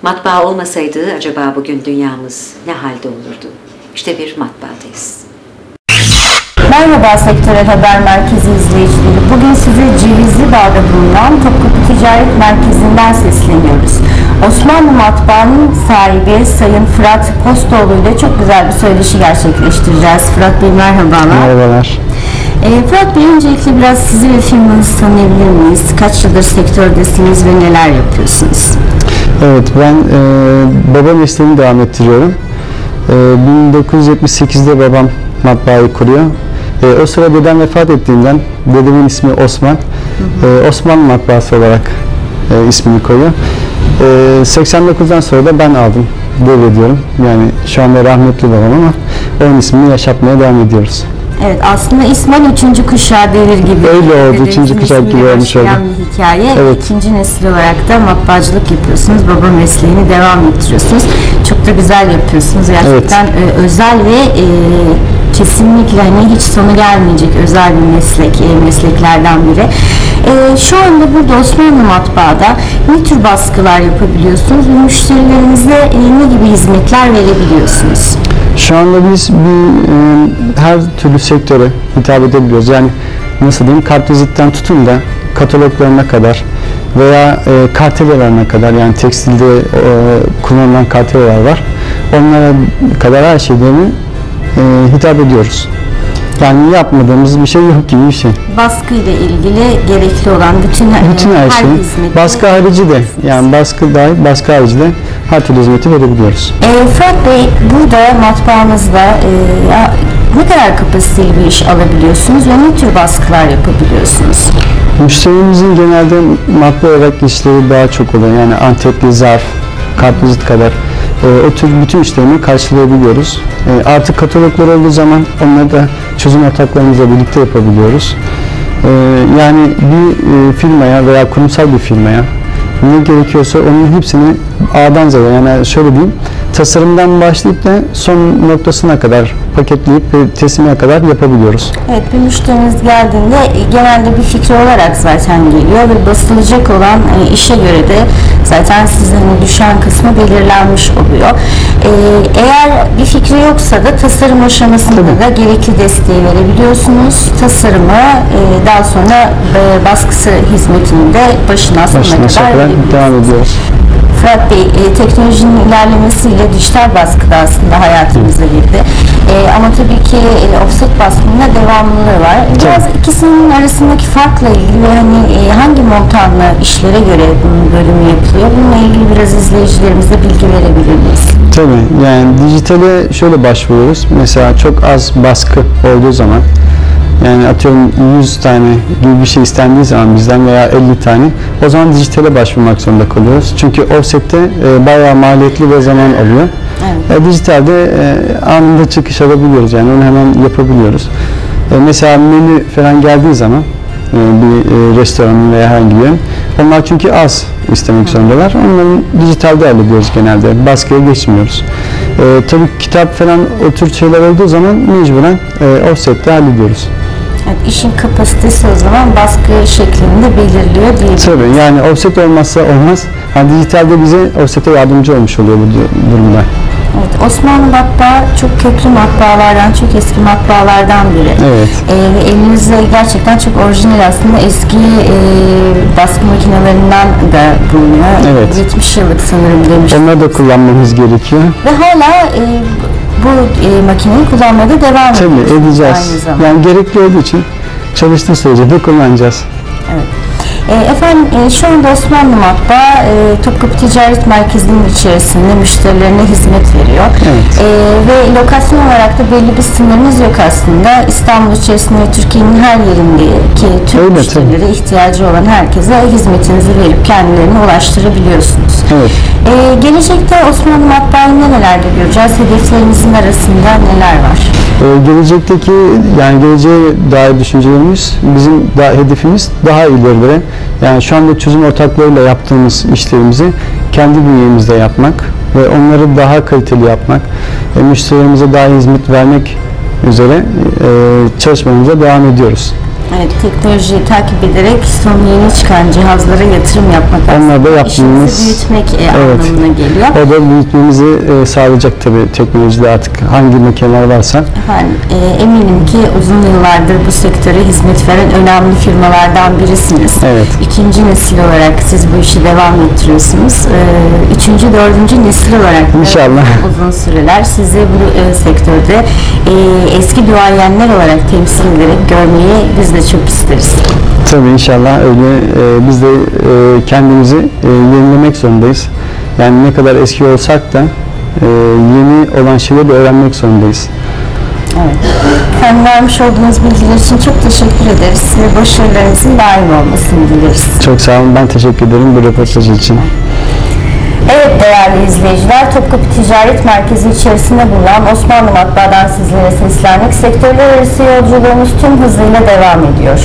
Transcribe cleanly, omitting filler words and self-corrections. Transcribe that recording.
Matbaa olmasaydı acaba bugün dünyamız ne halde olurdu? İşte bir matbaadayız. Merhaba Sektörel Haber Merkezi izleyicileri. Bugün size Cevizli Dağ'da bulunan Topkapı Ticaret Merkezi'nden sesleniyoruz. Osmanlı Matbaa'nın sahibi Sayın Firat Postoğlu ile çok güzel bir söyleşi gerçekleştireceğiz. Firat Bey merhabalar. Merhabalar. Firat Bey, öncelikle biraz sizi ve firmanızı tanıyabilir miyiz? Kaç yıldır sektördesiniz ve neler yapıyorsunuz? Evet, ben baba mesleğini devam ettiriyorum. 1978'de babam matbaayı kuruyor. O sıra dedem vefat ettiğinden dedemin ismi Osman. Osmanlı Matbaası olarak ismini koyuyor. 89'dan sonra da ben aldım, devrediyorum. Yani şu anda rahmetli babam ama onun ismini yaşatmaya devam ediyoruz. Evet, aslında İsmail 3. kuşağı devir gibi. Öyle oldu, 3. kuşak gibi olmuş oldu. Bir hikaye. Evet. 2. nesil olarak da matbaacılık yapıyorsunuz. Baba mesleğini devam ettiriyorsunuz. Çok da güzel yapıyorsunuz. Gerçekten evet. Özel ve kesinlikle hiç sonu gelmeyecek özel bir meslek, mesleklerden biri. Şu anda burada Osmanlı Matbaa'da ne tür baskılar yapabiliyorsunuz ve müşterilerinize ne gibi hizmetler verebiliyorsunuz? Şu anda biz her türlü sektöre hitap edebiliyoruz. Yani nasıl diyeyim, kartvizitten tutun da kataloglarına kadar veya kartelyalarına kadar, yani tekstilde kullanılan kartelyalar var. Onlara kadar her şeylerini hitap ediyoruz. Yani yapmadığımız bir şey yok gibi bir şey. Baskı ile ilgili gerekli olan bütün her şey. hizmeti. Baskı harici de, yani baskı dahil, baskı harici de her türlü hizmeti verebiliyoruz. Firat Bey, burada matbaanızda ne kadar kapasiteli bir iş alabiliyorsunuz ve ne tür baskılar yapabiliyorsunuz? Müşterimizin genelde matbaa olarak işleri daha çok oluyor. Yani antetli, zarf, kartvizit kadar o tür bütün işlerini karşılayabiliyoruz. Artık kataloglar olduğu zaman onları da çözüm ortaklarımızla birlikte yapabiliyoruz. Yani bir firmaya veya kurumsal bir firmaya ne gerekiyorsa onun hepsini A'dan Z'ye, yani şöyle diyeyim, tasarımdan başlayıp da son noktasına kadar paketleyip ve teslimine kadar yapabiliyoruz. Evet, bir müşteriniz geldiğinde genelde bir fikri olarak zaten geliyor ve basılacak olan işe göre de zaten sizin düşen kısmı belirlenmiş oluyor. Eğer bir fikri yoksa da tasarım aşamasında da gerekli desteği verebiliyorsunuz. Tasarımı daha sonra baskısı hizmetini de başına sonuna kadar devam ediyoruz. Firat Bey, teknolojinin ilerlemesiyle dijital baskı da aslında hayatımıza girdi. Ama tabii ki offset baskının da devamlılığı var. Biraz ikisinin arasındaki farkla ilgili ve hangi montanlı işlere göre bunun bölümü yapılıyor? Bununla ilgili biraz izleyicilerimize bilgi verebilir miyiz? Tabii, yani dijitale şöyle başvuruyoruz. Mesela çok az baskı olduğu zaman, yani atıyorum 100 tane gibi bir şey istendiği zaman bizden veya 50 tane, o zaman dijitale başvurmak zorunda kalıyoruz. Çünkü offset'te bayağı maliyetli ve zaman alıyor. Evet. Dijitalde anında çıkış alabiliyoruz, yani onu hemen yapabiliyoruz. Mesela menü falan geldiği zaman bir restoranın veya herhangi bir yerin, onlar çünkü az istemek zorundalar. Onları dijitalde hallediyoruz genelde. Baskıya geçmiyoruz. Tabii kitap falan o tür şeyler olduğu zaman mecburen offset'te hallediyoruz. Evet, işin kapasitesi o zaman baskı şeklinde belirliyor diyebiliriz. Tabii, yani offset olmazsa olmaz. Yani dijitalde bize offset'e yardımcı olmuş oluyor bu durumda. Evet, Osmanlı matbaa çok köklü matbaalardan, çok eski matbaalardan biri. Evet. Elinizde gerçekten çok orijinal, aslında eski baskı makinelerinden de bulunuyor. Evet. 70 yıllık sanırım demiştim. Onları da kullanmamız gerekiyor. Ve hala bu makineyi kullanmaya da devam ediyoruz. Tabii edeceğiz. Yani gerekli olduğu için çalıştığı sürece de kullanacağız. Evet. Efendim, şu anda Osmanlı Matbaa Topkapı Ticaret Merkezi'nin içerisinde müşterilerine hizmet veriyor. Evet. Ve lokasyon olarak da belli bir sınırınız yok aslında. İstanbul içerisinde ve Türkiye'nin her yerindeki tüm müşterilere ihtiyacı olan herkese hizmetinizi verip kendilerine ulaştırabiliyorsunuz. Evet. Gelecekte Osmanlı Matbaa'yı nerelerde göreceğiz? Hedeflerinizin arasında neler var? Gelecekteki, yani geleceğe dair düşüncelerimiz, bizim hedefimiz daha ilerilere. Yani şu anda çözüm ortaklarıyla yaptığımız işlerimizi kendi bünyemizde yapmak ve onları daha kaliteli yapmak, müşterilerimize daha hizmet vermek üzere çalışmamıza devam ediyoruz. Evet, teknolojiyi takip ederek son yeni çıkan cihazlara yatırım yapmak Onlar da yaptığımız, işimizi büyütmek anlamına geliyor. O da büyütmemizi sağlayacak tabii teknolojide artık hangi makineler varsa. Efendim, eminim ki uzun yıllardır bu sektöre hizmet veren önemli firmalardan birisiniz. Evet. İkinci nesil olarak siz bu işi devam ettiriyorsunuz. Üçüncü, dördüncü nesil olarak İnşallah. Uzun süreler sizi bu sektörde eski duayenler olarak temsil ederek görmeyi biz de çok isteriz. Tabii inşallah öyle. Biz de kendimizi yenilemek zorundayız. Yani ne kadar eski olsak da yeni olan şeyleri de öğrenmek zorundayız. Evet. Efendim, vermiş olduğunuz bilgiler için çok teşekkür ederiz ve başarılarınızın daim olmasını dileriz. Çok sağ olun. Ben teşekkür ederim bu röportaj için. Evet değerli izleyiciler, Topkapı Ticaret Merkezi içerisinde bulunan Osmanlı Matbaa'dan sizlere seslendik. Sektörler arası yolculuğumuz tüm hızıyla devam ediyor.